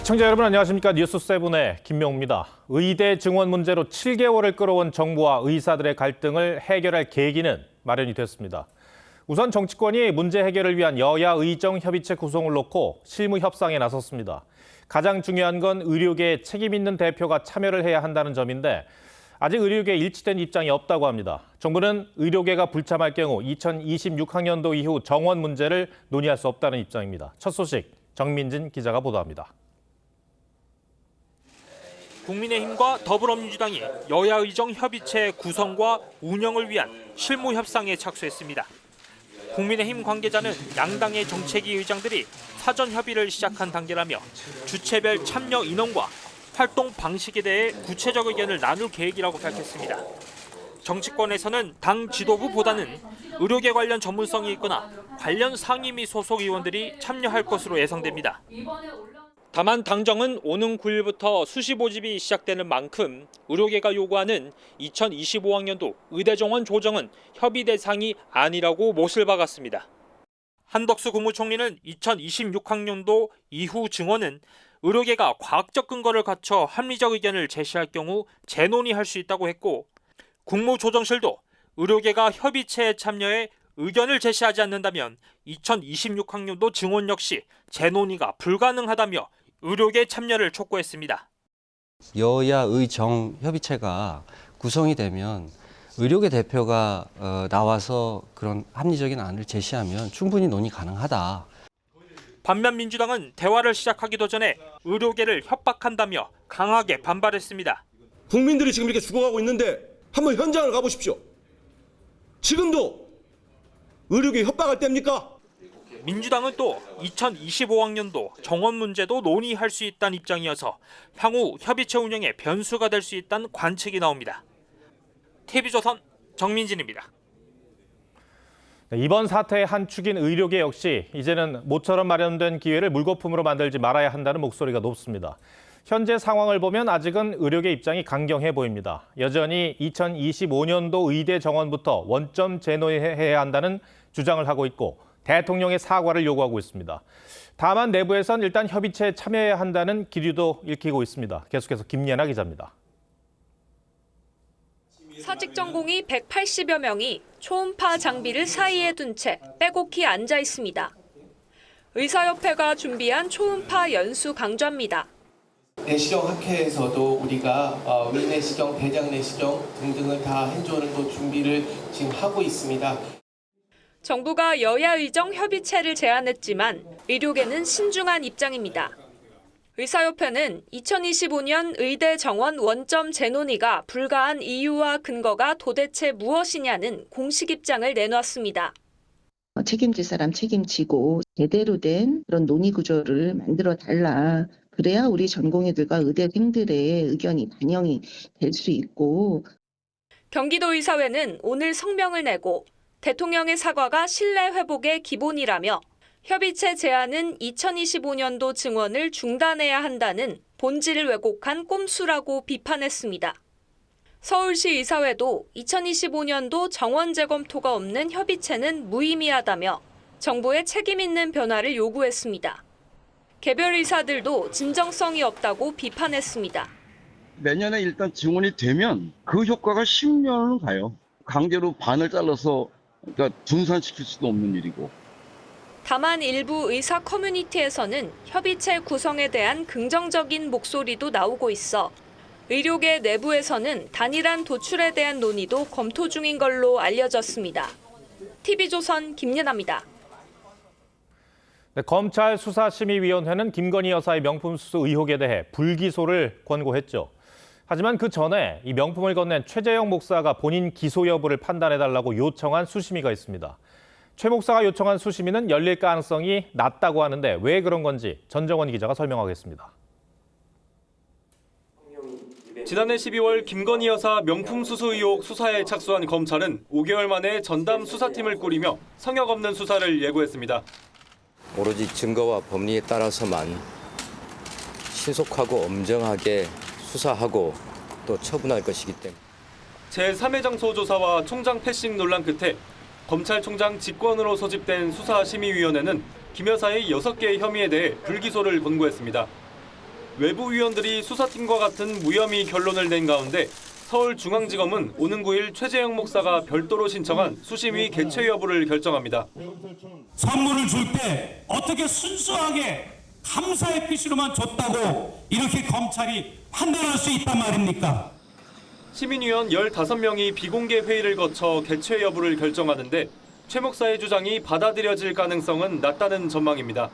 시청자 여러분 안녕하십니까. 뉴스7의 김명우입니다. 의대 증원 문제로 7개월을 끌어온 정부와 의사들의 갈등을 해결할 계기는 마련이 됐습니다. 우선 정치권이 문제 해결을 위한 여야 의정 협의체 구성을 놓고 실무 협상에 나섰습니다. 가장 중요한 건 의료계에 책임 있는 대표가 참여를 해야 한다는 점인데 아직 의료계에 일치된 입장이 없다고 합니다. 정부는 의료계가 불참할 경우 2026학년도 이후 정원 문제를 논의할 수 없다는 입장입니다. 첫 소식 정민진 기자가 보도합니다. 국민의힘과 더불어민주당이 여야의정 협의체 구성과 운영을 위한 실무 협상에 착수했습니다. 국민의힘 관계자는 양당의 정책위 의장들이 사전 협의를 시작한 단계라며 주체별 참여 인원과 활동 방식에 대해 구체적 의견을 나눌 계획이라고 밝혔습니다. 정치권에서는 당 지도부보다는 의료계 관련 전문성이 있거나 관련 상임위 소속 의원들이 참여할 것으로 예상됩니다. 다만 당정은 오는 9일부터 수시 모집이 시작되는 만큼 의료계가 요구하는 2025학년도 의대 정원 조정은 협의 대상이 아니라고 못을 박았습니다. 한덕수 국무총리는 2026학년도 이후 증원은 의료계가 과학적 근거를 갖춰 합리적 의견을 제시할 경우 재논의할 수 있다고 했고, 국무조정실도 의료계가 협의체에 참여해 의견을 제시하지 않는다면 2026학년도 증원 역시 재논의가 불가능하다며 의료계 참여를 촉구했습니다. 여야 의정 협의체가 구성이 되면 의료계 대표가 나와서 그런 합리적인 안을 제시하면 충분히 논의 가능하다. 반면 민주당은 대화를 시작하기도 전에 의료계를 협박한다며 강하게 반발했습니다. 국민들이 지금 이렇게 죽어가고 있는데 한번 현장을 가보십시오. 지금도 의료계 협박할 때입니까? 민주당은 또 2025학년도 정원 문제도 논의할 수 있다는 입장이어서 향후 협의체 운영에 변수가 될 수 있다는 관측이 나옵니다. TV조선 정민진입니다. 이번 사태의 한 축인 의료계 역시 이제는 모처럼 마련된 기회를 물거품으로 만들지 말아야 한다는 목소리가 높습니다. 현재 상황을 보면 아직은 의료계 입장이 강경해 보입니다. 여전히 2025년도 의대 정원부터 원점 재논의해야 한다는 주장을 하고 있고 대통령의 사과를 요구하고 있습니다. 다만 내부에선 일단 협의체에 참여해야 한다는 기류도 읽히고 있습니다. 계속해서 김예나 기자입니다. 사직 전공의 180여 명이 초음파 장비를 사이에 둔 채 빼곡히 앉아 있습니다. 의사협회가 준비한 초음파 연수 강좌입니다. 내시경 학회에서도 우리가 위내시경, 대장내시경 등등을 다 해주는 또 준비를 지금 하고 있습니다. 정부가 여야 의정 협의체를 제안했지만 의료계는 신중한 입장입니다. 의사협회는 2025년 의대 정원 원점 재논의가 불가한 이유와 근거가 도대체 무엇이냐는 공식 입장을 내놨습니다. 책임질 사람 책임지고 제대로 된 그런 논의 구조를 만들어 달라. 그래야 우리 전공의들과 의대생들의 의견이 반영이 될 수 있고. 경기도의사회는 오늘 성명을 내고 대통령의 사과가 신뢰 회복의 기본이라며 협의체 제안은 2025년도 증원을 중단해야 한다는 본질을 왜곡한 꼼수라고 비판했습니다. 서울시 의사회도 2025년도 정원 재검토가 없는 협의체는 무의미하다며 정부의 책임 있는 변화를 요구했습니다. 개별 의사들도 진정성이 없다고 비판했습니다. 내년에 일단 증원이 되면 그 효과가 10년은 가요. 강제로 반을 잘라서 그러니까 분산시킬 수도 없는 일이고. 다만 일부 의사 커뮤니티에서는 협의체 구성에 대한 긍정적인 목소리도 나오고 있어 의료계 내부에서는 단일한 도출에 대한 논의도 검토 중인 걸로 알려졌습니다. TV조선 김예나입니다. 검찰 수사심의위원회는 김건희 여사의 명품 수수 의혹에 대해 불기소를 권고했죠. 하지만 그 전에 이 명품을 건넨 최재형 목사가 본인 기소 여부를 판단해달라고 요청한 수심위가 있습니다. 최 목사가 요청한 수심위는 열릴 가능성이 낮다고 하는데 왜 그런 건지 전정원 기자가 설명하겠습니다. 지난해 12월 김건희 여사 명품 수수 의혹 수사에 착수한 검찰은 5개월 만에 전담 수사팀을 꾸리며 성역 없는 수사를 예고했습니다. 오로지 증거와 법리에 따라서만 신속하고 엄정하게 수사하고 또 처분할 것이기 때문에. 제3회 장소 조사와 총장 패싱 논란 끝에 검찰총장 직권으로 소집된 수사심의위원회는 김 여사의 6개의 혐의에 대해 불기소를 권고했습니다. 외부 위원들이 수사팀과 같은 무혐의 결론을 낸 가운데 서울중앙지검은 오는 9일 최재형 목사가 별도로 신청한 수심위 개최 여부를 결정합니다. 선물을 줄 때 어떻게 순수하게 감사의 표시로만 줬다고 이렇게 검찰이 판단할 수 있단 말입니까? 시민위원 15명이 비공개 회의를 거쳐 개최 여부를 결정하는데 최 목사의 주장이 받아들여질 가능성은 낮다는 전망입니다.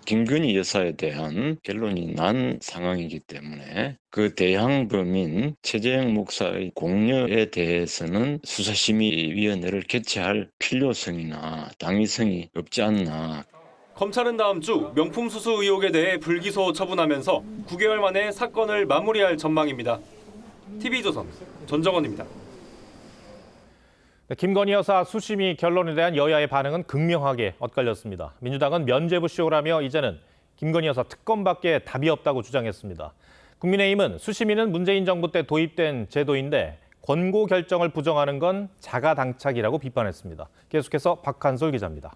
김건희 여사에 대한 결론이 난 상황이기 때문에 그 대항범인 최재형 목사의 공여에 대해서는 수사심의위원회를 개최할 필요성이나 당위성이 없지 않나. 검찰은 다음 주 명품 수수 의혹에 대해 불기소 처분하면서 9개월 만에 사건을 마무리할 전망입니다. TV조선 전정원입니다. 김건희 여사 수심위 결론에 대한 여야의 반응은 극명하게 엇갈렸습니다. 민주당은 면죄부쇼라며 이제는 김건희 여사 특검밖에 답이 없다고 주장했습니다. 국민의힘은 수심위는 문재인 정부 때 도입된 제도인데 권고 결정을 부정하는 건 자가당착이라고 비판했습니다. 계속해서 박한솔 기자입니다.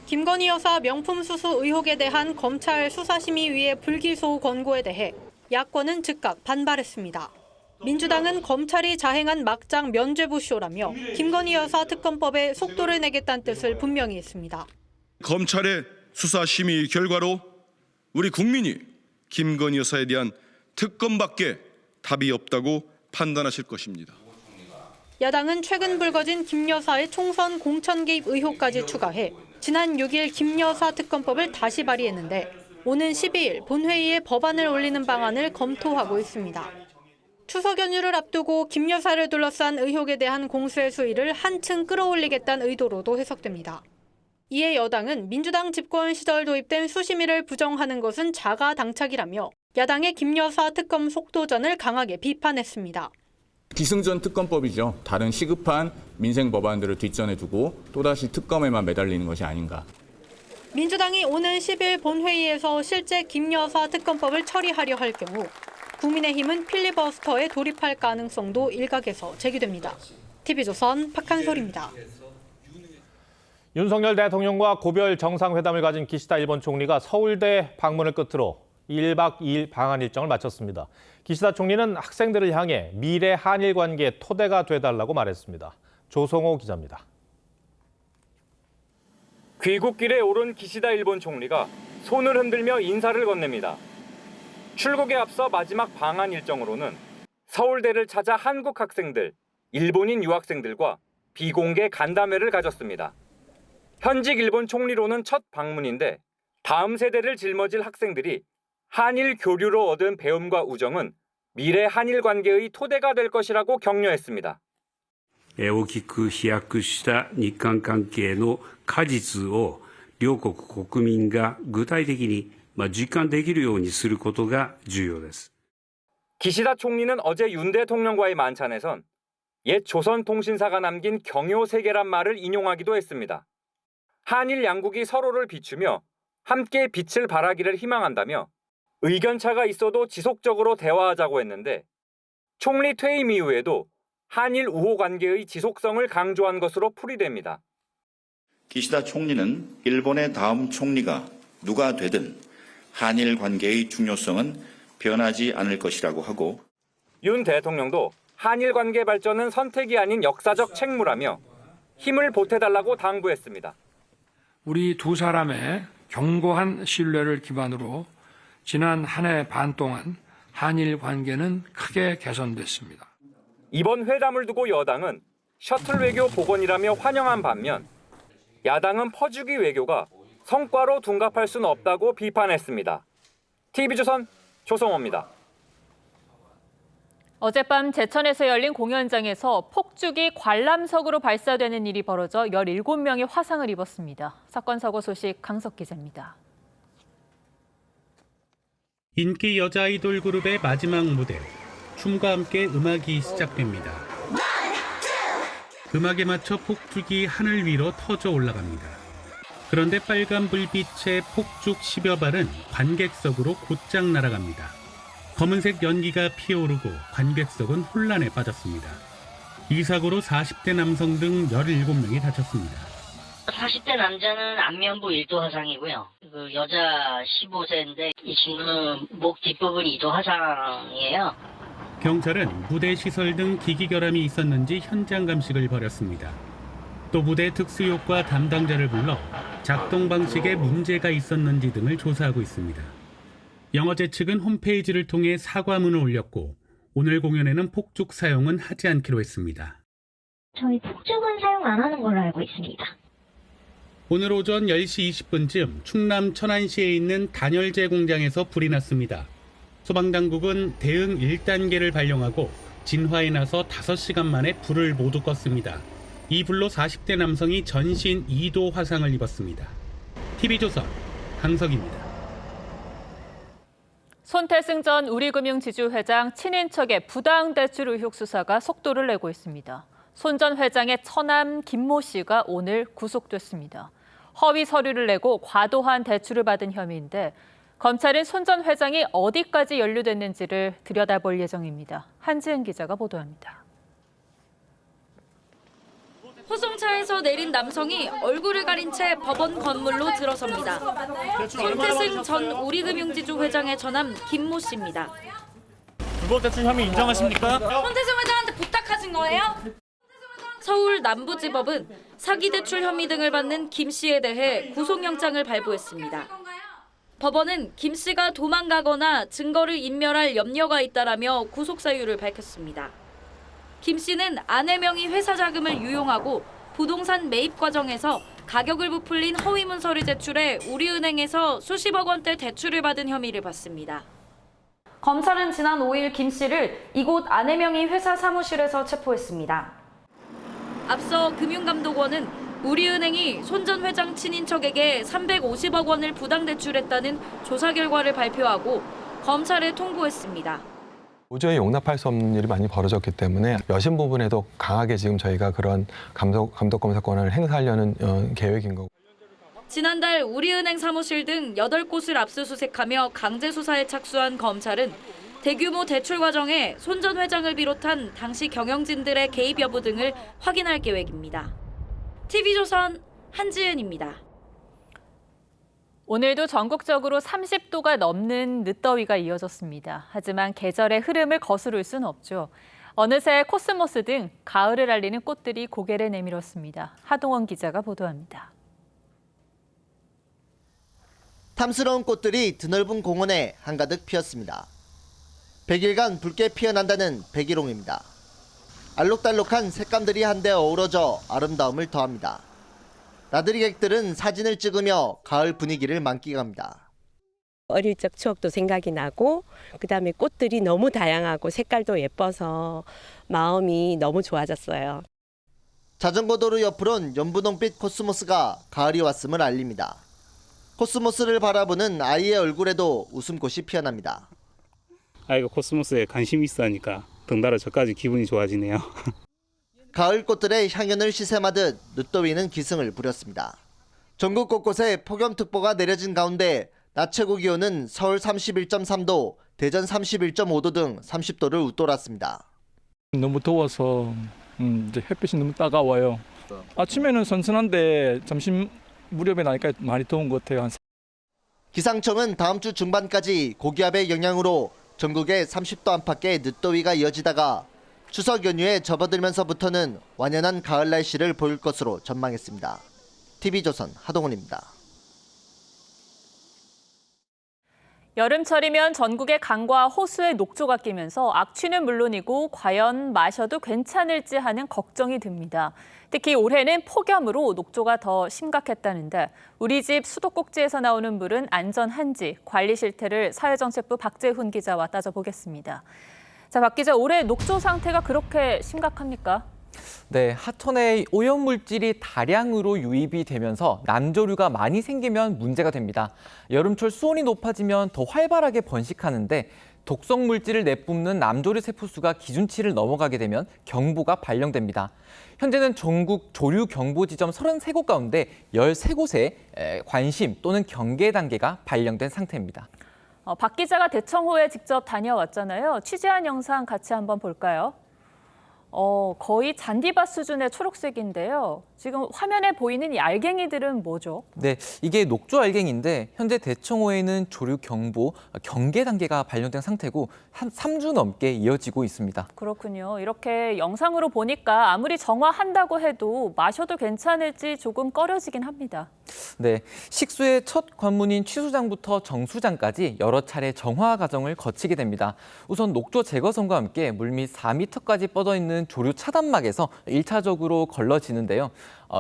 김건희 여사 명품 수수 의혹에 대한 검찰 수사심의위의 불기소 권고에 대해 야권은 즉각 반발했습니다. 민주당은 검찰이 자행한 막장 면죄부쇼라며 김건희 여사 특검법에 속도를 내겠다는 뜻을 분명히 했습니다. 검찰의 수사심의 결과로 우리 국민이 김건희 여사에 대한 특검밖에 답이 없다고 판단하실 것입니다. 야당은 최근 불거진 김 여사의 총선 공천 개입 의혹까지 추가해 지난 6일 김 여사 특검법을 다시 발의했는데 오는 12일 본회의에 법안을 올리는 방안을 검토하고 있습니다. 추석 연휴를 앞두고 김 여사를 둘러싼 의혹에 대한 공수의 수위를 한층 끌어올리겠다는 의도로도 해석됩니다. 이에 여당은 민주당 집권 시절 도입된 수심위를 부정하는 것은 자가당착이라며 야당의 김 여사 특검 속도전을 강하게 비판했습니다. 기승전 특검법이죠. 다른 시급한 민생 법안들을 뒷전에 두고 또다시 특검에만 매달리는 것이 아닌가. 민주당이 오는 10일 본회의에서 실제 김 여사 특검법을 처리하려 할 경우 국민의힘은 필리버스터에 돌입할 가능성도 일각에서 제기됩니다. TV조선 박한솔입니다. 윤석열 대통령과 고별 정상회담을 가진 기시다 일본 총리가 서울대 방문을 끝으로 1박 2일 방한 일정을 마쳤습니다. 기시다 총리는 학생들을 향해 미래 한일 관계의 토대가 돼달라고 말했습니다. 조성호 기자입니다. 귀국길에 오른 기시다 일본 총리가 손을 흔들며 인사를 건넵니다. 출국에 앞서 마지막 방한 일정으로는 서울대를 찾아 한국 학생들, 일본인 유학생들과 비공개 간담회를 가졌습니다. 현직 일본 총리로는 첫 방문인데 다음 세대를 짊어질 학생들이 한일 교류로 얻은 배움과 우정은 미래 한일 관계의 토대가 될 것이라고 격려했습니다. 大きく飛躍した日韓関係の果実を両国国民が具体的に実感できるようにすることが重要です. 기시다 총리는 어제 윤 대통령과의 만찬에선 옛 조선통신사가 남긴 경요 세계란 말을 인용하기도 했습니다. 한일 양국이 서로를 비추며 함께 빛을 발하기를 희망한다며 의견차가 있어도 지속적으로 대화하자고 했는데 총리 퇴임 이후에도 한일 우호 관계의 지속성을 강조한 것으로 풀이됩니다. 기시다 총리는 일본의 다음 총리가 누가 되든 한일 관계의 중요성은 변하지 않을 것이라고 하고 윤 대통령도 한일 관계 발전은 선택이 아닌 역사적 책무라며 힘을 보태달라고 당부했습니다. 우리 두 사람의 견고한 신뢰를 기반으로 지난 한 해 반 동안 한일 관계는 크게 개선됐습니다. 이번 회담을 두고 여당은 셔틀 외교 복원이라며 환영한 반면 야당은 퍼주기 외교가 성과로 둔갑할 수는 없다고 비판했습니다. TV조선 조성호입니다. 어젯밤 제천에서 열린 공연장에서 폭죽이 관람석으로 발사되는 일이 벌어져 17명이 화상을 입었습니다. 사건 사고 소식 강석 기자입니다. 인기 여자 아이돌 그룹의 마지막 무대, 춤과 함께 음악이 시작됩니다. 음악에 맞춰 폭죽이 하늘 위로 터져 올라갑니다. 그런데 빨간 불빛의 폭죽 10여 발은 관객석으로 곧장 날아갑니다. 검은색 연기가 피어오르고 관객석은 혼란에 빠졌습니다. 이 사고로 40대 남성 등 17명이 다쳤습니다. 40대 남자는 안면부 1도 화상이고요. 그 여자 15세인데 이 친구는 목 뒷부분 2도 화상이에요. 경찰은 부대 시설 등 기기 결함이 있었는지 현장 감식을 벌였습니다. 또 부대 특수효과 담당자를 불러 작동 방식에 문제가 있었는지 등을 조사하고 있습니다. 영어제 측은 홈페이지를 통해 사과문을 올렸고 오늘 공연에는 폭죽 사용은 하지 않기로 했습니다. 저희 폭죽은 사용 안 하는 걸로 알고 있습니다. 오늘 오전 10시 20분쯤 충남 천안시에 있는 단열재 공장에서 불이 났습니다. 소방당국은 대응 1단계를 발령하고 진화에 나서 5시간 만에 불을 모두 껐습니다. 이 불로 40대 남성이 전신 2도 화상을 입었습니다. TV조선 강석입니다. 손태승 전 우리금융지주회장 친인척의 부당대출 의혹 수사가 속도를 내고 있습니다. 손 전 회장의 처남 김모 씨가 오늘 구속됐습니다. 허위 서류를 내고 과도한 대출을 받은 혐의인데 검찰은 손 전 회장이 어디까지 연루됐는지를 들여다볼 예정입니다. 한지은 기자가 보도합니다. 호송차에서 내린 남성이 얼굴을 가린 채 법원 건물로 들어섭니다. 손태승 전 우리금융지주 회장의 처남 김모 씨입니다. 불법 대출 혐의 인정하십니까? 손태승 회장한테 부탁하신 거예요? 서울 남부지법은 사기 대출 혐의 등을 받는 김 씨에 대해 구속영장을 발부했습니다. 법원은 김 씨가 도망가거나 증거를 인멸할 염려가 있다라며 구속 사유를 밝혔습니다. 김 씨는 아내 명의 회사 자금을 유용하고 부동산 매입 과정에서 가격을 부풀린 허위 문서를 제출해 우리은행에서 수십억 원대 대출을 받은 혐의를 받습니다. 검찰은 지난 5일 김 씨를 이곳 아내 명의 회사 사무실에서 체포했습니다. 앞서 금융감독원은 우리은행이 손 전 회장 친인척에게 350억 원을 부당대출했다는 조사 결과를 발표하고 검찰에 통보했습니다. 도저히 용납할 수 없는 일이 많이 벌어졌기 때문에 여신 부분에도 강하게 지금 저희가 그런 감독검사권을 행사하려는 계획인 거고. 지난달 우리은행 사무실 등 8곳을 압수수색하며 강제 수사에 착수한 검찰은 대규모 대출 과정에 손 전 회장을 비롯한 당시 경영진들의 개입 여부 등을 확인할 계획입니다. TV조선 한지은입니다. 오늘도 전국적으로 30도가 넘는 늦더위가 이어졌습니다. 하지만 계절의 흐름을 거스를 수는 없죠. 어느새 코스모스 등 가을을 알리는 꽃들이 고개를 내밀었습니다. 하동원 기자가 보도합니다. 탐스러운 꽃들이 드넓은 공원에 한가득 피었습니다. 100일간 붉게 피어난다는 백일홍입니다. 알록달록한 색감들이 한데 어우러져 아름다움을 더합니다. 나들이 객들은 사진을 찍으며 가을 분위기를 만끽합니다. 어릴 적 추억도 생각이 나고 그다음에 꽃들이 너무 다양하고 색깔도 예뻐서 마음이 너무 좋아졌어요. 자전거 도로 옆으론 연분홍빛 코스모스가 가을이 왔음을 알립니다. 코스모스를 바라보는 아이의 얼굴에도 웃음꽃이 피어납니다. 아이가 코스모스에 관심이 있으니까 덩달아 저까지 기분이 좋아지네요. 가을 꽃들의 향연을 시샘하듯 늦더위는 기승을 부렸습니다. 전국 곳곳에 폭염특보가 내려진 가운데 낮 최고 기온은 서울 31.3도, 대전 31.5도 등 30도를 웃돌았습니다. 너무 더워서 이제 햇빛이 너무 따가워요. 아침에는 선선한데 점심 무렵에 나니까 많이 더운 것 같아요. 기상청은 다음 주 중반까지 고기압의 영향으로 전국에 30도 안팎의 늦더위가 이어지다가 추석 연휴에 접어들면서부터는 완연한 가을 날씨를 보일 것으로 전망했습니다. TV조선 하동훈입니다. 여름철이면 전국의 강과 호수에 녹조가 끼면서 악취는 물론이고 과연 마셔도 괜찮을지 하는 걱정이 듭니다. 특히 올해는 폭염으로 녹조가 더 심각했다는데 우리 집 수도꼭지에서 나오는 물은 안전한지 관리 실태를 사회정책부 박재훈 기자와 따져보겠습니다. 자, 박 기자, 올해 녹조 상태가 그렇게 심각합니까? 네, 하천에 오염물질이 다량으로 유입이 되면서 난조류가 많이 생기면 문제가 됩니다. 여름철 수온이 높아지면 더 활발하게 번식하는데 독성 물질을 내뿜는 남조류 세포수가 기준치를 넘어가게 되면 경보가 발령됩니다. 현재는 전국 조류 경보 지점 33곳 가운데 13곳에 관심 또는 경계 단계가 발령된 상태입니다. 박 기자가 대청호에 직접 다녀왔잖아요. 취재한 영상 같이 한번 볼까요? 거의 잔디밭 수준의 초록색인데요. 지금 화면에 보이는 이 알갱이들은 뭐죠? 네, 이게 녹조 알갱인데 현재 대청호에는 조류 경보, 경계 단계가 발령된 상태고 한 3주 넘게 이어지고 있습니다. 그렇군요. 이렇게 영상으로 보니까 아무리 정화한다고 해도 마셔도 괜찮을지 조금 꺼려지긴 합니다. 네, 식수의 첫 관문인 취수장부터 정수장까지 여러 차례 정화 과정을 거치게 됩니다. 우선 녹조 제거선과 함께 물밑 4m까지 뻗어 있는 조류 차단막에서 1차적으로 걸러지는데요.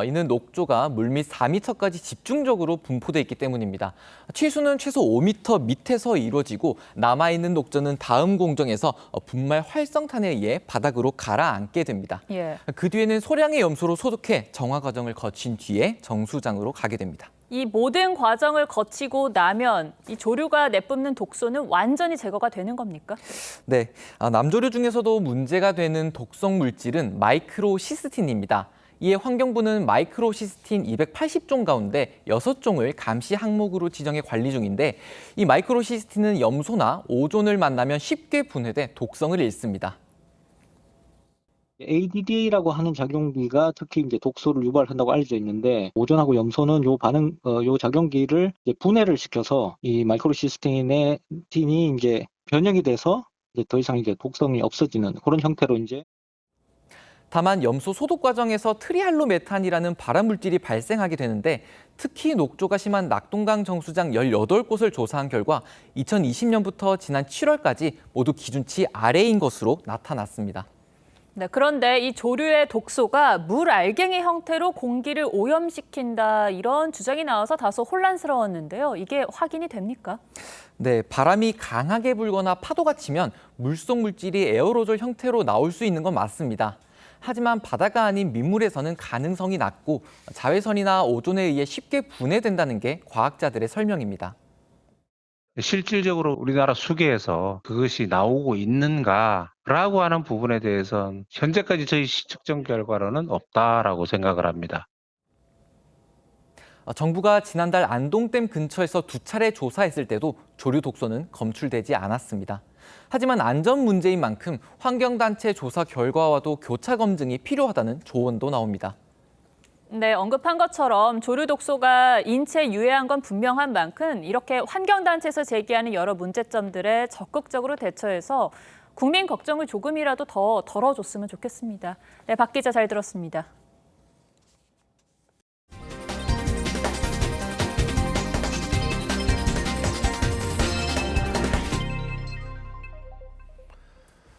이는 녹조가 물밑 4m까지 집중적으로 분포돼 있기 때문입니다. 취수는 최소 5m 밑에서 이루어지고 남아있는 녹조는 다음 공정에서 분말 활성탄에 의해 바닥으로 가라앉게 됩니다. 예. 그 뒤에는 소량의 염소로 소독해 정화 과정을 거친 뒤에 정수장으로 가게 됩니다. 이 모든 과정을 거치고 나면 이 조류가 내뿜는 독소는 완전히 제거가 되는 겁니까? 네, 남조류 중에서도 문제가 되는 독성 물질은 마이크로시스틴입니다. 이에 환경부는 마이크로시스틴 280종 가운데 6종을 감시 항목으로 지정해 관리 중인데 이 마이크로시스틴은 염소나 오존을 만나면 쉽게 분해돼 독성을 잃습니다. ADDA라고 하는 작용기가 특히 이제 독소를 유발한다고 알려져 있는데 오존하고 염소는 요 작용기를 이제 분해를 시켜서 이 마이크로시스틴이 이제 변형이 돼서 이제 더 이상 이제 독성이 없어지는 그런 형태로 이제. 다만 염소 소독 과정에서 트리할로메탄이라는 발암 물질이 발생하게 되는데 특히 녹조가 심한 낙동강 정수장 18곳을 조사한 결과 2020년부터 지난 7월까지 모두 기준치 아래인 것으로 나타났습니다. 네, 그런데 이 조류의 독소가 물 알갱이 형태로 공기를 오염시킨다 이런 주장이 나와서 다소 혼란스러웠는데요. 이게 확인이 됩니까? 네, 바람이 강하게 불거나 파도가 치면 물속 물질이 에어로졸 형태로 나올 수 있는 건 맞습니다. 하지만 바다가 아닌 민물에서는 가능성이 낮고 자외선이나 오존에 의해 쉽게 분해된다는 게 과학자들의 설명입니다. 실질적으로 우리나라 수계에서 그것이 나오고 있는가라고 하는 부분에 대해서는 현재까지 저희 측정 결과로는 없다라고 생각을 합니다. 정부가 지난달 안동댐 근처에서 2차례 조사했을 때도 조류 독소는 검출되지 않았습니다. 하지만 안전 문제인 만큼 환경단체 조사 결과와도 교차 검증이 필요하다는 조언도 나옵니다. 네, 언급한 것처럼 조류 독소가 인체에 유해한 건 분명한 만큼 이렇게 환경단체에서 제기하는 여러 문제점들에 적극적으로 대처해서 국민 걱정을 조금이라도 더 덜어줬으면 좋겠습니다. 네, 박 기자 잘 들었습니다.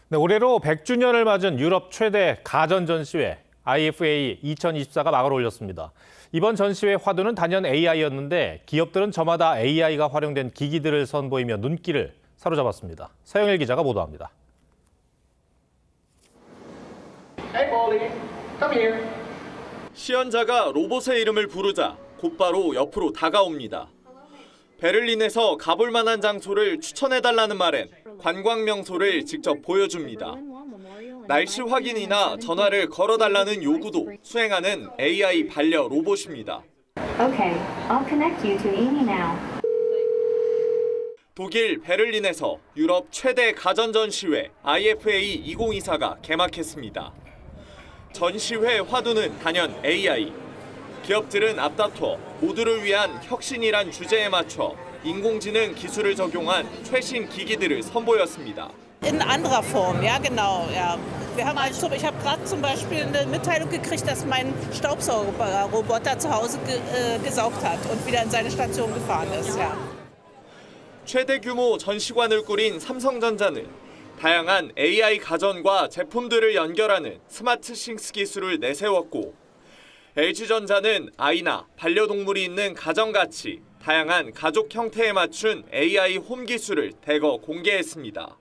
네, 올해로 100주년을 맞은 유럽 최대 가전 전시회 IFA 2024가 막을 올렸습니다. 이번 전시회 화두는 단연 AI였는데 기업들은 저마다 AI가 활용된 기기들을 선보이며 눈길을 사로잡았습니다. 서영일 기자가 보도합니다. 시연자가 로봇의 이름을 부르자 곧바로 옆으로 다가옵니다. 베를린에서 가볼 만한 장소를 추천해달라는 말엔 관광 명소를 직접 보여줍니다. 날씨 확인이나 전화를 걸어달라는 요구도 수행하는 AI 반려 로봇입니다. Okay, I'll connect you to Amy now. 독일 베를린에서 유럽 최대 가전 전시회 IFA 2024가 개막했습니다. 전시회 화두는 단연 AI. 기업들은 앞다퉈 모두를 위한 혁신이란 주제에 맞춰 인공지능 기술을 적용한 최신 기기들을 선보였습니다. In anderer Form, ja genau. Ja. Ich habe gerade zum Beispiel eine Mitteilung gekriegt, dass mein Staubsaugerroboter zu Hause gesaugt hat und wieder in seine Station gefahren ist. Ja. 최대 규모 전시관을 꾸린 삼성전자는 다양한 AI 가전과 제품들을 연결하는 스마트싱스 기술을 내세웠고 LG전자는 아이나 반려동물이 있는 가정가치, 다양한 가족 형태에 맞춘 AI 홈 기술을 대거 공개했습니다.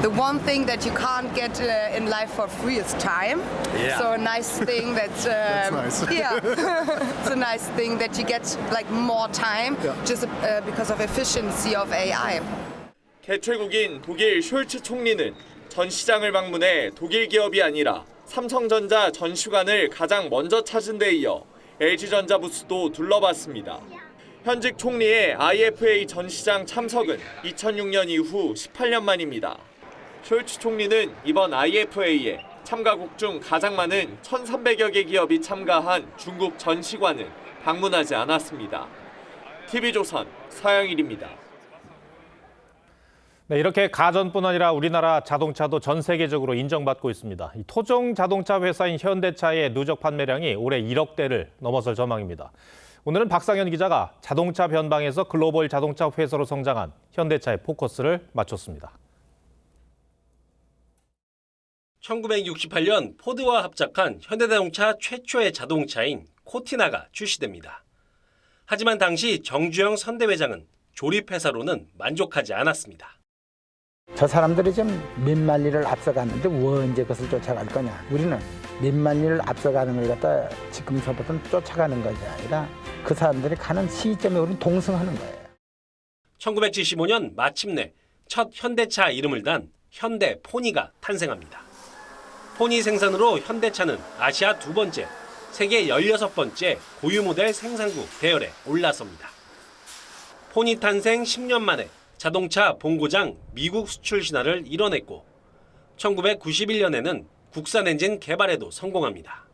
The one thing that you can't get in life for free is time. Yeah. So a nice thing that That's nice. yeah, it's a nice thing that you get like more time just because of efficiency of AI. 개최국인 독일 숄츠 총리는 전시장을 방문해 독일 기업이 아니라 삼성전자 전시관을 가장 먼저 찾은 데 이어 LG전자 부스도 둘러봤습니다. 현직 총리의 IFA 전시장 참석은 2006년 이후 18년 만입니다. 숄츠 총리는 이번 IFA에 참가국 중 가장 많은 1,300여 개 기업이 참가한 중국 전시관은 방문하지 않았습니다. TV조선 서영일입니다. 네, 이렇게 가전뿐 아니라 우리나라 자동차도 전 세계적으로 인정받고 있습니다. 이 토종 자동차 회사인 현대차의 누적 판매량이 올해 1억 대를 넘어설 전망입니다. 오늘은 박상현 기자가 자동차 변방에서 글로벌 자동차 회사로 성장한 현대차의 포커스를 맞췄습니다. 1968년 포드와 합작한 현대자동차 최초의 자동차인 코티나가 출시됩니다. 하지만 당시 정주영 선대회장은 조립회사로는 만족하지 않았습니다. 저 사람들이 좀 몇만리를 앞서갔는데 언제 그것을 쫓아갈 거냐. 우리는 몇만리를 앞서가는 걸 갖다 지금서부터는 쫓아가는 것이 아니라 그 사람들이 가는 시점에 우리는 동승하는 거예요. 1975년 마침내 첫 현대차 이름을 단 현대 포니가 탄생합니다. 포니 생산으로 현대차는 아시아 2번째, 세계 16번째 고유 모델 생산국 대열에 올라섭니다. 포니 탄생 10년 만에 자동차 본고장 미국 수출 신화를 이뤄냈고 1991년에는 국산 엔진 개발에도 성공합니다.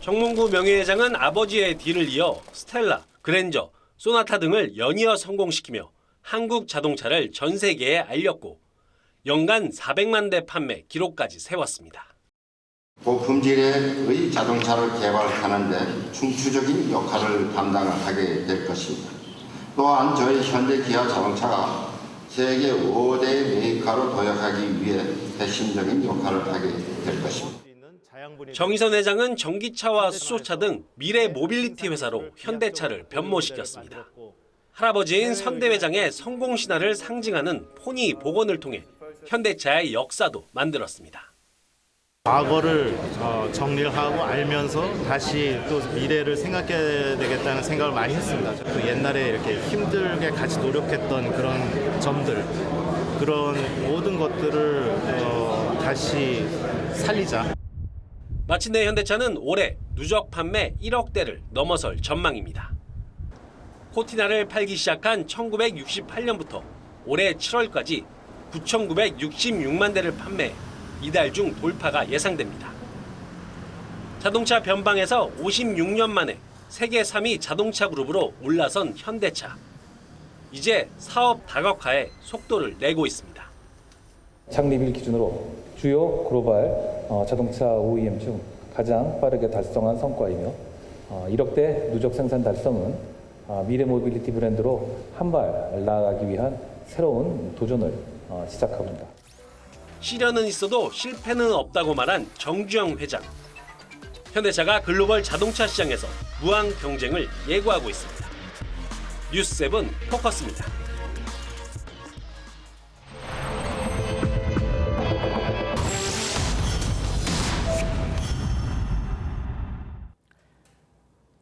정몽구 명예회장은 아버지의 뒤를 이어 스텔라, 그랜저, 소나타 등을 연이어 성공시키며 한국 자동차를 전 세계에 알렸고 연간 400만 대 판매 기록까지 세웠습니다. 고품질의 자동차를 개발하는 데 중추적인 역할을 담당하게 될 것입니다. 또한 저희 현대기아 자동차가 세계 5대 메이커로 도약하기 위해 핵심적인 역할을 하게 될 것입니다. 정의선 회장은 전기차와 수소차 등 미래 모빌리티 회사로 현대차를 변모시켰습니다. 할아버지인 선대 회장의 성공 신화를 상징하는 포니 복원을 통해 현대차의 역사도 만들었습니다. 과거를 정리하고 알면서 다시 또 미래를 생각해야 되겠다는 생각을 많이 했습니다. 또 옛날에 이렇게 힘들게 같이 노력했던 그런 점들, 그런 모든 것들을 다시 살리자. 마침내 현대차는 올해 누적 판매 1억 대를 넘어설 전망입니다. 코티나를 팔기 시작한 1968년부터 올해 7월까지 9,966만 대를 판매해 이달 중 돌파가 예상됩니다. 자동차 변방에서 56년 만에 세계 3위 자동차 그룹으로 올라선 현대차. 이제 사업 다각화에 속도를 내고 있습니다. 창립일 기준으로 주요 글로벌 자동차 OEM 중 가장 빠르게 달성한 성과이며 1억 대 누적 생산 달성은 미래 모빌리티 브랜드로 한 발 나아가기 위한 새로운 도전을 시작합니다. 시련은 있어도 실패는 없다고 말한 정주영 회장. 현대차가 글로벌 자동차 시장에서 무한 경쟁을 예고하고 있습니다. 뉴스7 포커스입니다.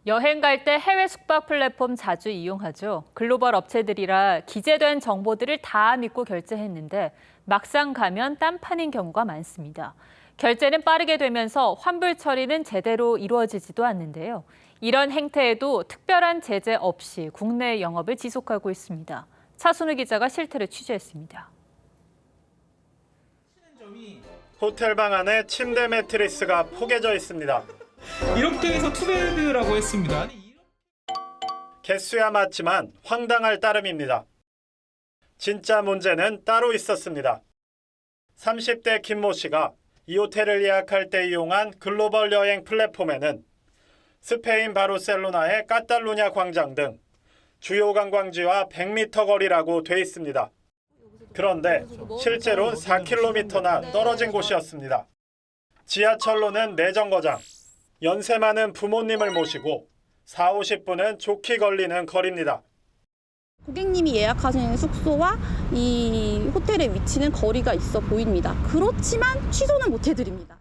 여행 갈 때 해외 숙박 플랫폼 자주 이용하죠. 글로벌 업체들이라 기재된 정보들을 다 믿고 결제했는데 막상 가면 딴판인 경우가 많습니다. 결제는 빠르게 되면서 환불 처리는 제대로 이루어지지도 않는데요. 이런 행태에도 특별한 제재 없이 국내 영업을 지속하고 있습니다. 차순우 기자가 실태를 취재했습니다. 호텔 방 안에 침대 매트리스가 포개져 있습니다. 이렇게 해서 투베드라고 했습니다. 개수야 맞지만 황당할 따름입니다. 진짜 문제는 따로 있었습니다. 30대 김모 씨가 이 호텔을 예약할 때 이용한 글로벌 여행 플랫폼에는 스페인 바르셀로나의 카탈루냐 광장 등 주요 관광지와 100m 거리라고 돼 있습니다. 그런데 실제로는 4km나 떨어진 곳이었습니다. 지하철로는 내정거장, 연세 많은 부모님을 모시고 40-50분은 좋게 걸리는 거리입니다. 고객님이 예약하신 숙소와 이 호텔의 위치는 거리가 있어 보입니다. 그렇지만 취소는 못 해드립니다.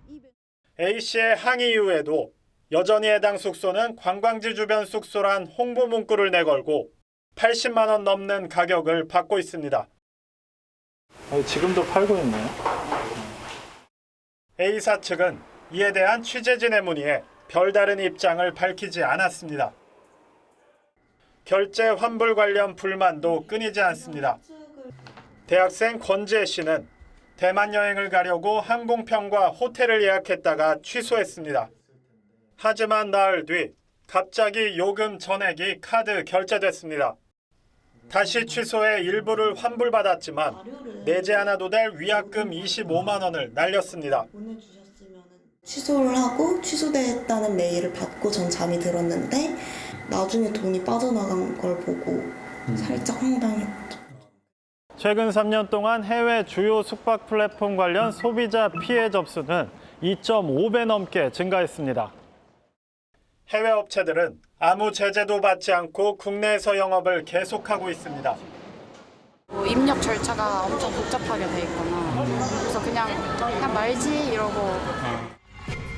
A씨의 항의 이후에도 여전히 해당 숙소는 관광지 주변 숙소란 홍보 문구를 내걸고 80만 원 넘는 가격을 받고 있습니다. 지금도 팔고 있나요? A사 측은 이에 대한 취재진의 문의에 별다른 입장을 밝히지 않았습니다. 결제 환불 관련 불만도 끊이지 않습니다. 대학생 권지혜 씨는 대만 여행을 가려고 항공편과 호텔을 예약했다가 취소했습니다. 하지만 나흘 뒤 갑자기 요금 전액이 카드 결제됐습니다. 다시 취소해 일부를 환불받았지만 내지 않아도 될 위약금 25만 원을 날렸습니다. 취소를 하고 취소됐다는 메일을 받고 전 잠이 들었는데 나중에 돈이 빠져나간 걸 보고 살짝 황당했죠. 최근 3년 동안 해외 주요 숙박 플랫폼 관련 소비자 피해 접수는 2.5배 넘게 증가했습니다. 해외 업체들은 아무 제재도 받지 않고 국내에서 영업을 계속하고 있습니다. 입력 절차가 엄청 복잡하게 돼 있거나 그래서 그냥 말지 이러고.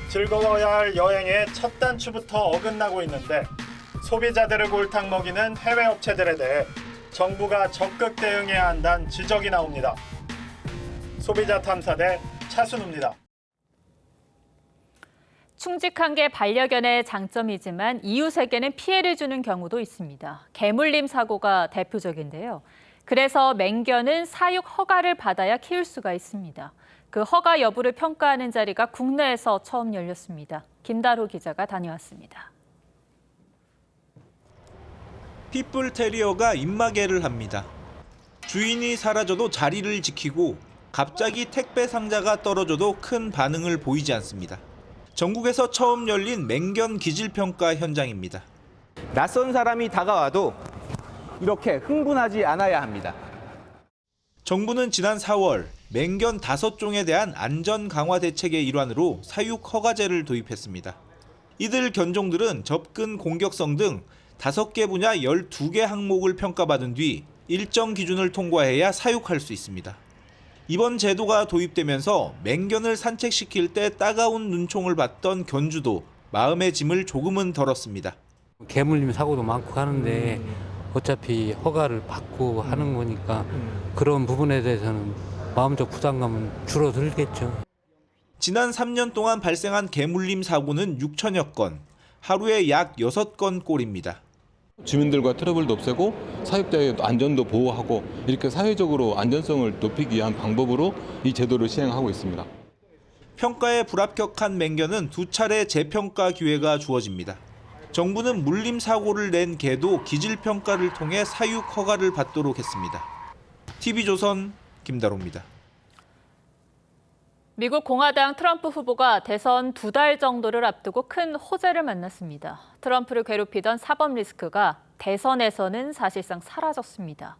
즐거워야 할 여행의 첫 단추부터 어긋나고 있는데 소비자들을 골탕 먹이는 해외 업체들에 대해 정부가 적극 대응해야 한다는 지적이 나옵니다. 소비자 탐사대 차순우입니다. 충직한 게 반려견의 장점이지만 이웃에게는 피해를 주는 경우도 있습니다. 개물림 사고가 대표적인데요. 그래서 맹견은 사육 허가를 받아야 키울 수가 있습니다. 그 허가 여부를 평가하는 자리가 국내에서 처음 열렸습니다. 김다로 기자가 다녀왔습니다. 핏불 테리어가 입마개를 합니다. 주인이 사라져도 자리를 지키고 갑자기 택배 상자가 떨어져도 큰 반응을 보이지 않습니다. 전국에서 처음 열린 맹견 기질평가 현장입니다. 낯선 사람이 다가와도 이렇게 흥분하지 않아야 합니다. 정부는 지난 4월 맹견 5종에 대한 안전 강화 대책의 일환으로 사육 허가제를 도입했습니다. 이들 견종들은 접근 공격성 등 5개 분야 12개 항목을 평가받은 뒤 일정 기준을 통과해야 사육할 수 있습니다. 이번 제도가 도입되면서 맹견을 산책시킬 때 따가운 눈총을 받던 견주도 마음의 짐을 조금은 덜었습니다. 개물림 사고도 많고 하는데 어차피 허가를 받고 하는 거니까 그런 부분에 대해서는 마음적 부담감은 줄어들겠죠. 지난 3년 동안 발생한 개물림 사고는 6천여 건, 하루에 약 6건 꼴입니다. 주민들과 트러블도 없애고 사육자의 안전도 보호하고 이렇게 사회적으로 안전성을 높이기 위한 방법으로 이 제도를 시행하고 있습니다. 평가에 불합격한 맹견은 2차례 재평가 기회가 주어집니다. 정부는 물림 사고를 낸 개도 기질평가를 통해 사육 허가를 받도록 했습니다. TV조선 김다로입니다. 미국 공화당 트럼프 후보가 대선 2달 정도를 앞두고 큰 호재를 만났습니다. 트럼프를 괴롭히던 사법 리스크가 대선에서는 사실상 사라졌습니다.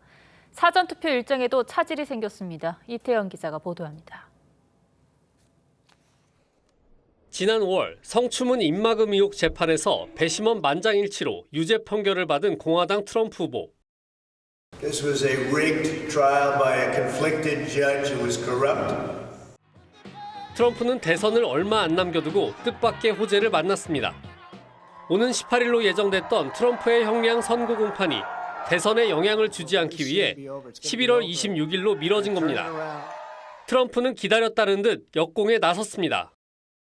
사전투표 일정에도 차질이 생겼습니다. 이태영 기자가 보도합니다. 지난 5월 성추문 입막음 의혹 재판에서 배심원 만장일치로 유죄 판결을 받은 공화당 트럼프 후보. This was a rigged trial by a conflicted judge who was corrupt. 트럼프는 대선을 얼마 안 남겨두고 뜻밖의 호재를 만났습니다. 오는 18일로 예정됐던 트럼프의 형량 선고 공판이 대선에 영향을 주지 않기 위해 11월 26일로 미뤄진 겁니다. 트럼프는 기다렸다는 듯 역공에 나섰습니다.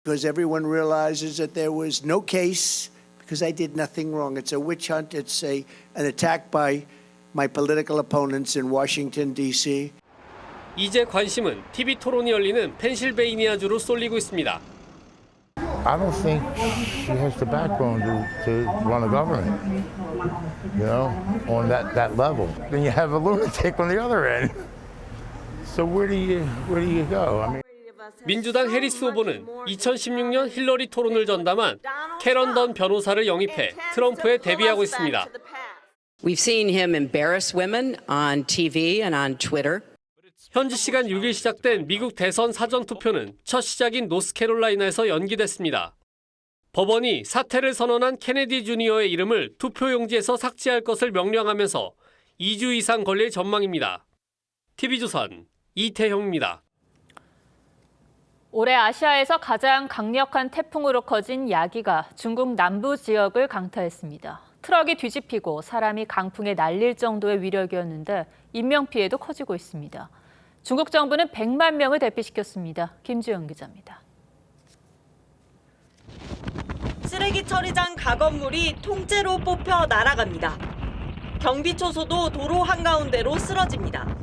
Because everyone realizes that there was no case because I did nothing wrong. It's a witch hunt. It's an attack by my political opponents in Washington, D.C. 이제 관심은 TV 토론이 열리는 펜실베이니아주로 쏠리고 있습니다. I don't think she has the backbone to run a government, you know, on that level. Then you have a lunatic on the other end. So where do you go? I mean. 민주당 해리스 후보는 2016년 힐러리 토론을 전담한 캐런 던 변호사를 영입해 트럼프에 대비하고 있습니다. We've seen him embarrass women on TV and on Twitter. 현지 시간 6일 시작된 미국 대선 사전투표는 첫 시작인 노스캐롤라이나에서 연기됐습니다. 법원이 사퇴를 선언한 케네디 주니어의 이름을 투표용지에서 삭제할 것을 명령하면서 2주 이상 걸릴 전망입니다. TV조선 이태형입니다. 올해 아시아에서 가장 강력한 태풍으로 커진 야기가 중국 남부 지역을 강타했습니다. 트럭이 뒤집히고 사람이 강풍에 날릴 정도의 위력이었는데 인명피해도 커지고 있습니다. 중국 정부는 100만 명을 대피시켰습니다. 김주영 기자입니다. 쓰레기 처리장 가건물이 통째로 뽑혀 날아갑니다. 경비초소도 도로 한가운데로 쓰러집니다.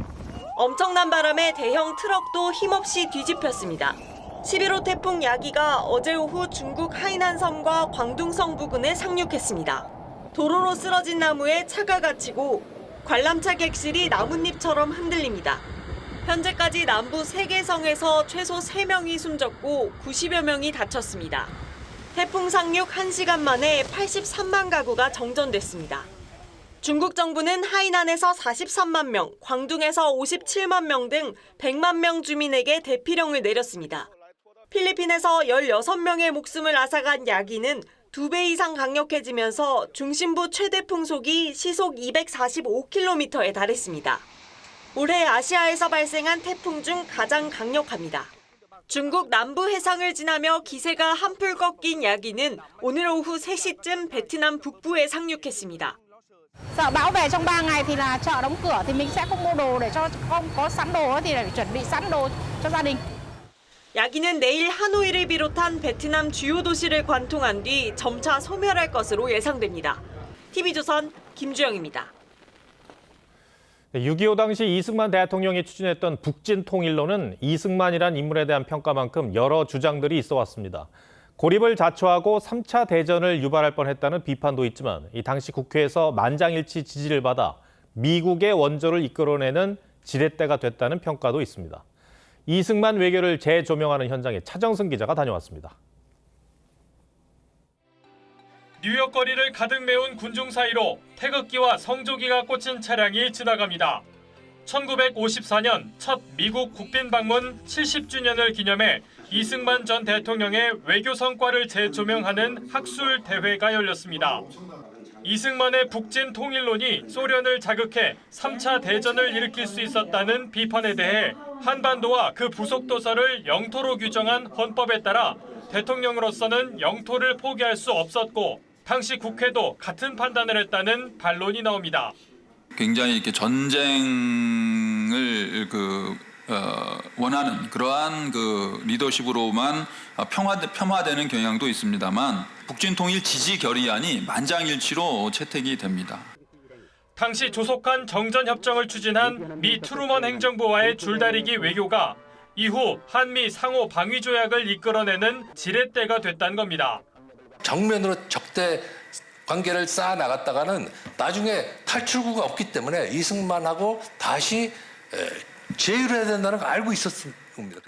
엄청난 바람에 대형 트럭도 힘없이 뒤집혔습니다. 11호 태풍 야기가 어제 오후 중국 하이난 섬과 광둥성 부근에 상륙했습니다. 도로로 쓰러진 나무에 차가 갇히고 관람차 객실이 나뭇잎처럼 흔들립니다. 현재까지 남부 3개 성에서 최소 3명이 숨졌고 90여 명이 다쳤습니다. 태풍 상륙 1시간 만에 83만 가구가 정전됐습니다. 중국 정부는 하이난에서 43만 명, 광둥에서 57만 명 등 100만 명 주민에게 대피령을 내렸습니다. 필리핀에서 16명의 목숨을 앗아간 야기는 2배 이상 강력해지면서 중심부 최대 풍속이 시속 245km에 달했습니다. 올해 아시아에서 발생한 태풍 중 가장 강력합니다. 중국 남부 해상을 지나며 기세가 한풀 꺾인 야기는 오늘 오후 3시쯤 베트남 북부에 상륙했습니다. Sợ bão về trong 3 ngày thì là chợ đóng cửa thì mình sẽ không mua đồ để cho không có sẵn đồ thì phải chuẩn bị sẵn đồ cho gia đình. 야기는 내일 하노이를 비롯한 베트남 주요 도시를 관통한 뒤 점차 소멸할 것으로 예상됩니다. TV조선 김주영입니다. 6.25 당시 이승만 대통령이 추진했던 북진 통일론은 이승만이란 인물에 대한 평가만큼 여러 주장들이 있어 왔습니다. 고립을 자초하고 3차 대전을 유발할 뻔했다는 비판도 있지만 이 당시 국회에서 만장일치 지지를 받아 미국의 원조를 이끌어내는 지렛대가 됐다는 평가도 있습니다. 이승만 외교를 재조명하는 현장에 차정승 기자가 다녀왔습니다. 뉴욕 거리를 가득 메운 군중 사이로 태극기와 성조기가 꽂힌 차량이 지나갑니다. 1954년 첫 미국 국빈 방문 70주년을 기념해 이승만 전 대통령의 외교 성과를 재조명하는 학술 대회가 열렸습니다. 이승만의 북진 통일론이 소련을 자극해 3차 대전을 일으킬 수 있었다는 비판에 대해 한반도와 그 부속 도서를 영토로 규정한 헌법에 따라 대통령으로서는 영토를 포기할 수 없었고 당시 국회도 같은 판단을 했다는 반론이 나옵니다. 굉장히 이렇게 전쟁을 원하는 그러한 리더십으로만 폄하되는 경향도 있습니다만 북진 통일 지지 결의안이 만장일치로 채택이 됩니다. 당시 조속한 정전 협정을 추진한 미 트루먼 행정부와의 줄다리기 외교가 이후 한미 상호 방위 조약을 이끌어내는 지렛대가 됐다는 겁니다. 정면으로 적대 관계를 쌓아 나갔다가는 나중에 탈출구가 없기 때문에 이승만하고 다시 제휴를 해야 된다는 걸 알고 있었을 겁니다.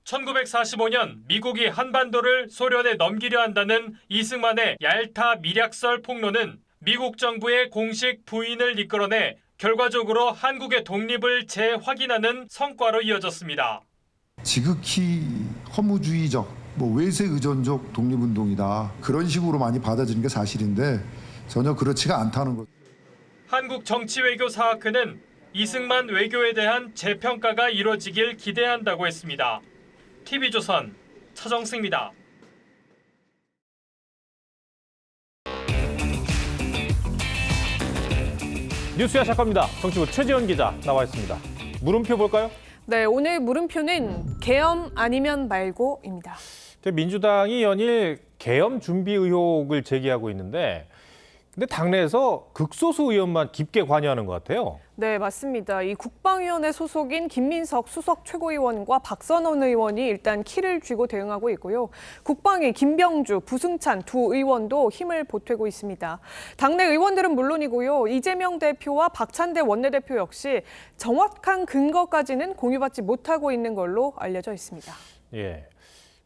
1945년 미국이 한반도를 소련에 넘기려 한다는 이승만의 얄타 밀약설 폭로는 미국 정부의 공식 부인을 이끌어내 결과적으로 한국의 독립을 재확인하는 성과로 이어졌습니다. 지극히 허무주의적, 외세 의존적 독립운동이다. 그런 식으로 많이 받아들이는 게 사실인데 전혀 그렇지가 않다는 것. 한국정치외교사학회는 이승만 외교에 대한 재평가가 이뤄지길 기대한다고 했습니다. TV조선 차정승입니다. 뉴스야 시작합니다. 정치부 최지원 기자 나와 있습니다. 물음표 볼까요? 네, 오늘 물음표는 계엄 아니면 말고입니다. 민주당이 연일 계엄 준비 의혹을 제기하고 있는데 근데 당내에서 극소수 의원만 깊게 관여하는 것 같아요. 네, 맞습니다. 이 국방위원회 소속인 김민석 수석 최고위원과 박선원 의원이 일단 키를 쥐고 대응하고 있고요. 국방위 김병주, 부승찬 두 의원도 힘을 보태고 있습니다. 당내 의원들은 물론이고요. 이재명 대표와 박찬대 원내대표 역시 정확한 근거까지는 공유받지 못하고 있는 걸로 알려져 있습니다. 예.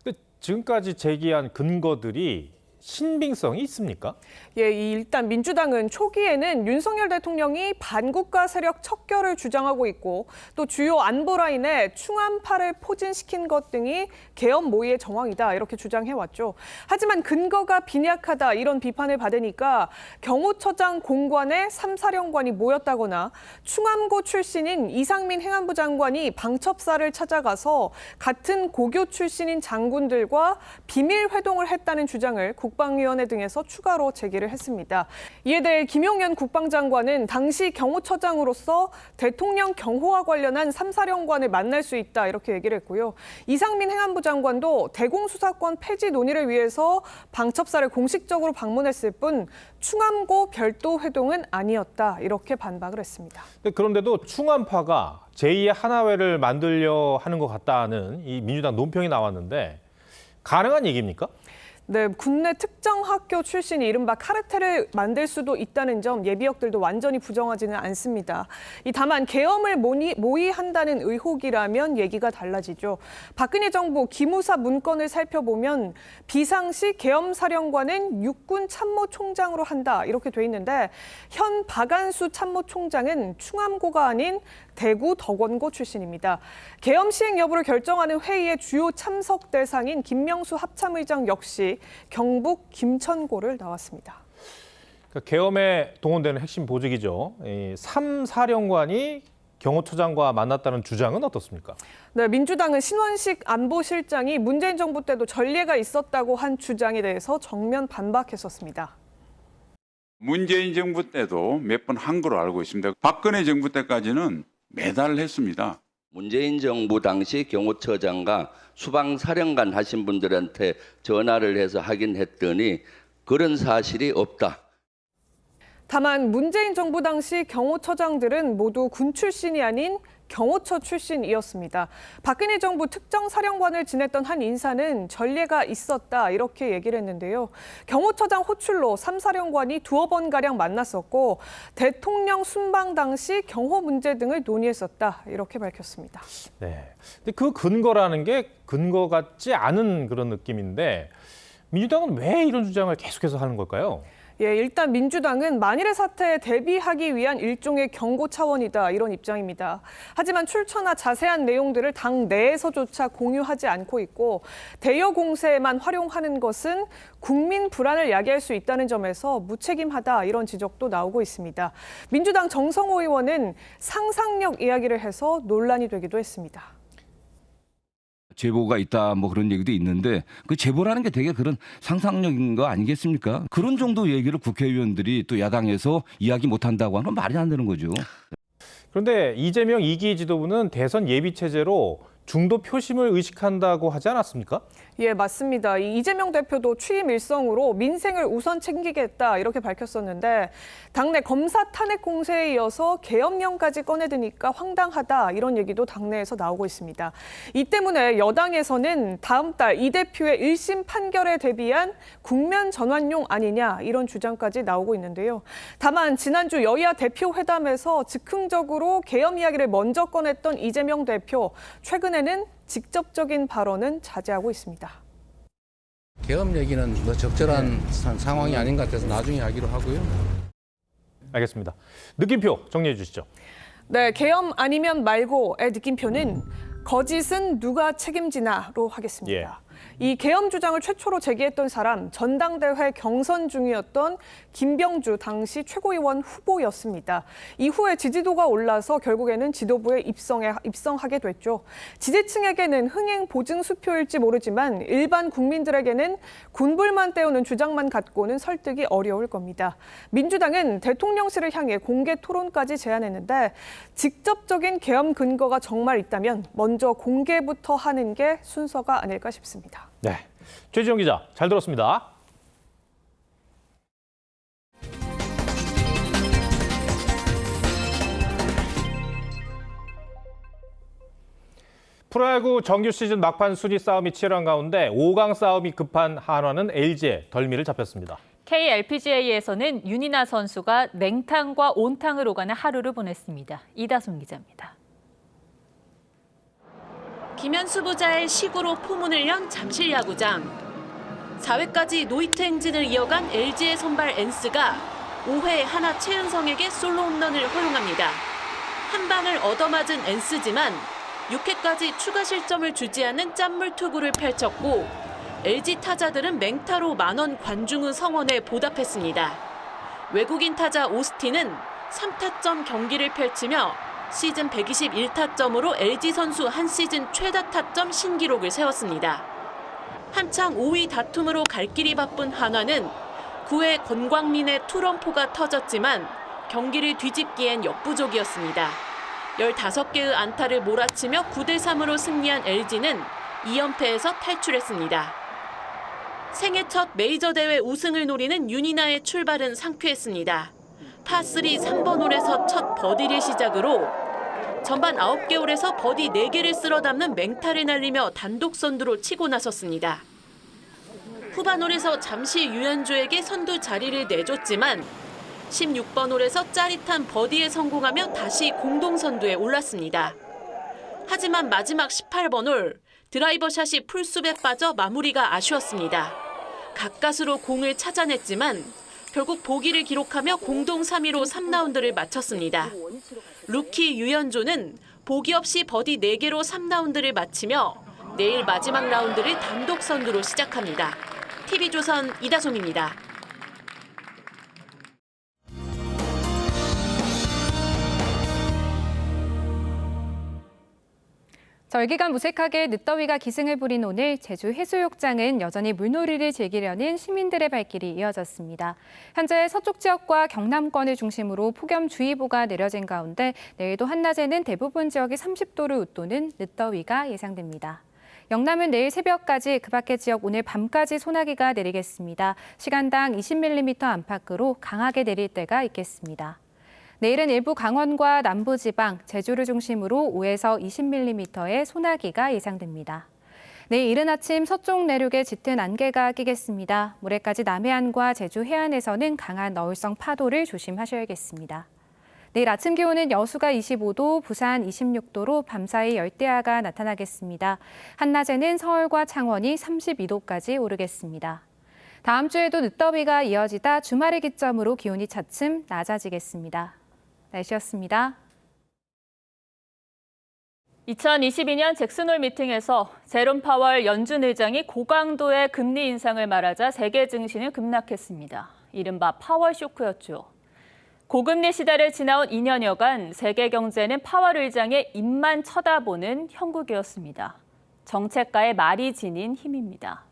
근데 지금까지 제기한 근거들이 신빙성이 있습니까? 예, 일단 민주당은 초기에는 윤석열 대통령이 반국가 세력 척결을 주장하고 있고 또 주요 안보 라인에 충암파를 포진시킨 것 등이 계엄 모의의 정황이다 이렇게 주장해왔죠. 하지만 근거가 빈약하다 이런 비판을 받으니까 경호처장 공관에 3사령관이 모였다거나 충암고 출신인 이상민 행안부 장관이 방첩사를 찾아가서 같은 고교 출신인 장군들과 비밀 회동을 했다는 주장을 국방위원회 등에서 추가로 제기를 했습니다. 이에 대해 김용현 국방장관은 당시 경호처장으로서 대통령 경호와 관련한 3사령관을 만날 수 있다 이렇게 얘기를 했고요. 이상민 행안부 장관도 대공수사권 폐지 논의를 위해서 방첩사를 공식적으로 방문했을 뿐 충암고 별도 회동은 아니었다 이렇게 반박을 했습니다. 그런데도 충암파가 제2의 하나회를 만들려 하는 것 같다는 이 민주당 논평이 나왔는데 가능한 얘기입니까? 네, 국내 특정 학교 출신이 이른바 카르텔을 만들 수도 있다는 점 예비역들도 완전히 부정하지는 않습니다. 다만 계엄을 모의한다는 의혹이라면 얘기가 달라지죠. 박근혜 정부 기무사 문건을 살펴보면 비상시 계엄사령관은 육군 참모총장으로 한다 이렇게 돼 있는데 현 박안수 참모총장은 충암고가 아닌 대구 덕원고 출신입니다. 계엄 시행 여부를 결정하는 회의의 주요 참석 대상인 김명수 합참의장 역시 경북 김천고를 나왔습니다. 그러니까 계엄에 동원되는 핵심 보직이죠. 3사령관이 경호처장과 만났다는 주장은 어떻습니까? 네, 민주당은 신원식 안보실장이 문재인 정부 때도 전례가 있었다고 한 주장에 대해서 정면 반박했었습니다. 문재인 정부 때도 몇 번 한 걸로 알고 있습니다. 박근혜 정부 때까지는 매달 했습니다. 문재인 정부 당시 경호처장과 수방사령관 하신 분들한테 전화를 해서 확인했더니 그런 사실이 없다. 다만 문재인 정부 당시 경호처장들은 모두 군 출신이 아닌 경호처 출신이었습니다. 박근혜 정부 특정 사령관을 지냈던 한 인사는 전례가 있었다 이렇게 얘기를 했는데요. 경호처장 호출로 3사령관이 두어 번가량 만났었고 대통령 순방 당시 경호 문제 등을 논의했었다 이렇게 밝혔습니다. 네, 근데 그 근거라는 게 근거 같지 않은 그런 느낌인데 민주당은 왜 이런 주장을 계속해서 하는 걸까요? 예, 일단 민주당은 만일의 사태에 대비하기 위한 일종의 경고 차원이다 이런 입장입니다. 하지만 출처나 자세한 내용들을 당 내에서조차 공유하지 않고 있고 대여 공세에만 활용하는 것은 국민 불안을 야기할 수 있다는 점에서 무책임하다 이런 지적도 나오고 있습니다. 민주당 정성호 의원은 상상력 이야기를 해서 논란이 되기도 했습니다. 제보가 있다 뭐 그런 얘기도 있는데 그 제보라는 게 되게 그런 상상력인 거 아니겠습니까? 그런 정도 얘기를 국회의원들이 또 야당에서 이야기 못한다고 하는 건 말이 안 되는 거죠. 그런데 이재명 2기 지도부는 대선 예비 체제로 중도 표심을 의식한다고 하지 않았습니까? 예, 맞습니다. 이재명 대표도 취임 일성으로 민생을 우선 챙기겠다 이렇게 밝혔었는데 당내 검사 탄핵 공세에 이어서 계엄령까지 꺼내드니까 황당하다 이런 얘기도 당내에서 나오고 있습니다. 이 때문에 여당에서는 다음 달 이 대표의 1심 판결에 대비한 국면 전환용 아니냐 이런 주장까지 나오고 있는데요. 다만 지난주 여야 대표 회담에서 즉흥적으로 계엄 이야기를 먼저 꺼냈던 이재명 대표 최근에는 직접적인 발언은 자제하고 있습니다. 계엄 얘기는 뭐 적절한 상황이 아닌 것 같아서 나중에 하기로 하고요. 알겠습니다. 느낌표 정리해 주시죠. 네, 계엄 아니면 말고의 느낌표는 거짓은 누가 책임지나로 하겠습니다. 이 계엄 주장을 최초로 제기했던 사람 전당대회 경선 중이었던 김병주 당시 최고위원 후보였습니다. 이후에 지지도가 올라서 결국에는 지도부에 입성하게 됐죠. 지지층에게는 흥행 보증 수표일지 모르지만 일반 국민들에게는 군불만 떼우는 주장만 갖고는 설득이 어려울 겁니다. 민주당은 대통령실을 향해 공개 토론까지 제안했는데 직접적인 계엄 근거가 정말 있다면 먼저 공개부터 하는 게 순서가 아닐까 싶습니다. 네, 최지영 기자 잘 들었습니다. 프로야구 정규 시즌 막판 순위 싸움이 치열한 가운데 5강 싸움이 급한 한화는 LG에 덜미를 잡혔습니다. KLPGA에서는 윤이나 선수가 냉탕과 온탕을 오가는 하루를 보냈습니다. 이다솜 기자입니다. 김현수 부자의 시구로 포문을 연 잠실 야구장. 4회까지 노히트 행진을 이어간 LG의 선발 엔스가 5회 하나 최은성에게 솔로 홈런을 허용합니다. 한 방을 얻어맞은 엔스지만 6회까지 추가 실점을 주지 않은 짠물 투구를 펼쳤고 LG 타자들은 맹타로 만원 관중의 성원에 보답했습니다. 외국인 타자 오스틴은 3타점 경기를 펼치며 시즌 121타점으로 LG 선수 한 시즌 최다 타점 신기록을 세웠습니다. 한창 5위 다툼으로 갈 길이 바쁜 한화는 9회 권광민의 투런포가 터졌지만 경기를 뒤집기엔 역부족이었습니다. 15개의 안타를 몰아치며 9대3으로 승리한 LG는 2연패에서 탈출했습니다. 생애 첫 메이저 대회 우승을 노리는 윤이나의 출발은 상쾌했습니다. 파3 3번 홀에서 첫 버디를 시작으로 전반 9개 홀에서 버디 4개를 쓸어 담는 맹타를 날리며 단독 선두로 치고 나섰습니다. 후반 홀에서 잠시 유현조에게 선두 자리를 내줬지만 16번 홀에서 짜릿한 버디에 성공하며 다시 공동 선두에 올랐습니다. 하지만 마지막 18번 홀 드라이버 샷이 풀숲에 빠져 마무리가 아쉬웠습니다. 가까스로 공을 찾아냈지만 결국 보기를 기록하며 공동 3위로 3라운드를 마쳤습니다. 루키 유현조는 보기 없이 버디 4개로 3라운드를 마치며 내일 마지막 라운드를 단독 선두로 시작합니다. TV조선 이다솜입니다. 절기가 무색하게 늦더위가 기승을 부린 오늘 제주 해수욕장은 여전히 물놀이를 즐기려는 시민들의 발길이 이어졌습니다. 현재 서쪽 지역과 경남권을 중심으로 폭염주의보가 내려진 가운데 내일도 한낮에는 대부분 지역이 30도를 웃도는 늦더위가 예상됩니다. 영남은 내일 새벽까지 그 밖의 지역 오늘 밤까지 소나기가 내리겠습니다. 시간당 20mm 안팎으로 강하게 내릴 때가 있겠습니다. 내일은 일부 강원과 남부지방, 제주를 중심으로 5에서 20mm의 소나기가 예상됩니다. 내일 이른 아침 서쪽 내륙에 짙은 안개가 끼겠습니다. 모레까지 남해안과 제주 해안에서는 강한 너울성 파도를 조심하셔야겠습니다. 내일 아침 기온은 여수가 25도, 부산 26도로 밤사이 열대야가 나타나겠습니다. 한낮에는 서울과 창원이 32도까지 오르겠습니다. 다음 주에도 늦더위가 이어지다 주말을 기점으로 기온이 차츰 낮아지겠습니다. 날씨였습니다. 2022년 잭슨홀 미팅에서 제롬 파월 연준 의장이 고강도의 금리 인상을 말하자 세계 증시는 급락했습니다. 이른바 파월 쇼크였죠. 고금리 시대를 지나온 2년여간 세계 경제는 파월 의장의 입만 쳐다보는 형국이었습니다. 정책가의 말이 지닌 힘입니다.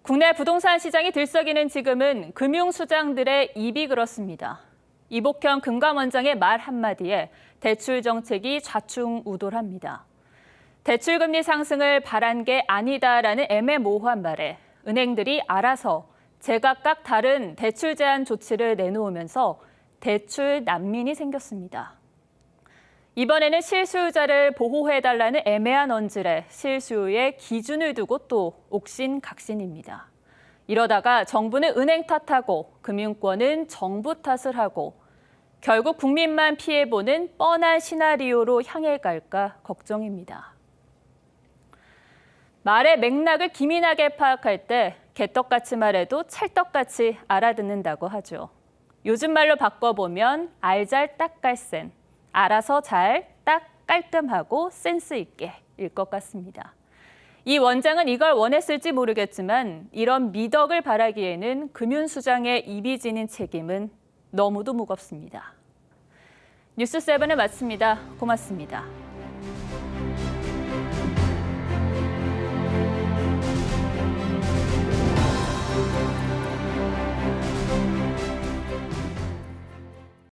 국내 부동산 시장이 들썩이는 지금은 금융수장들의 입이 그렇습니다. 이복현 금감원장의 말 한마디에 대출 정책이 좌충우돌합니다. 대출금리 상승을 바란 게 아니다라는 애매모호한 말에 은행들이 알아서 제각각 다른 대출 제한 조치를 내놓으면서 대출 난민이 생겼습니다. 이번에는 실수요자를 보호해달라는 애매한 언질에 실수요의 기준을 두고 또 옥신각신입니다. 이러다가 정부는 은행 탓하고 금융권은 정부 탓을 하고 결국 국민만 피해보는 뻔한 시나리오로 향해 갈까 걱정입니다. 말의 맥락을 기민하게 파악할 때 개떡같이 말해도 찰떡같이 알아듣는다고 하죠. 요즘 말로 바꿔보면 알잘 딱깔센, 알아서 잘, 딱, 깔끔하고 센스 있게 일 것 같습니다. 이 원장은 이걸 원했을지 모르겠지만 이런 미덕을 바라기에는 금융수장의 입이 지닌 책임은 너무도 무겁습니다. 뉴스7을 마칩니다. 고맙습니다.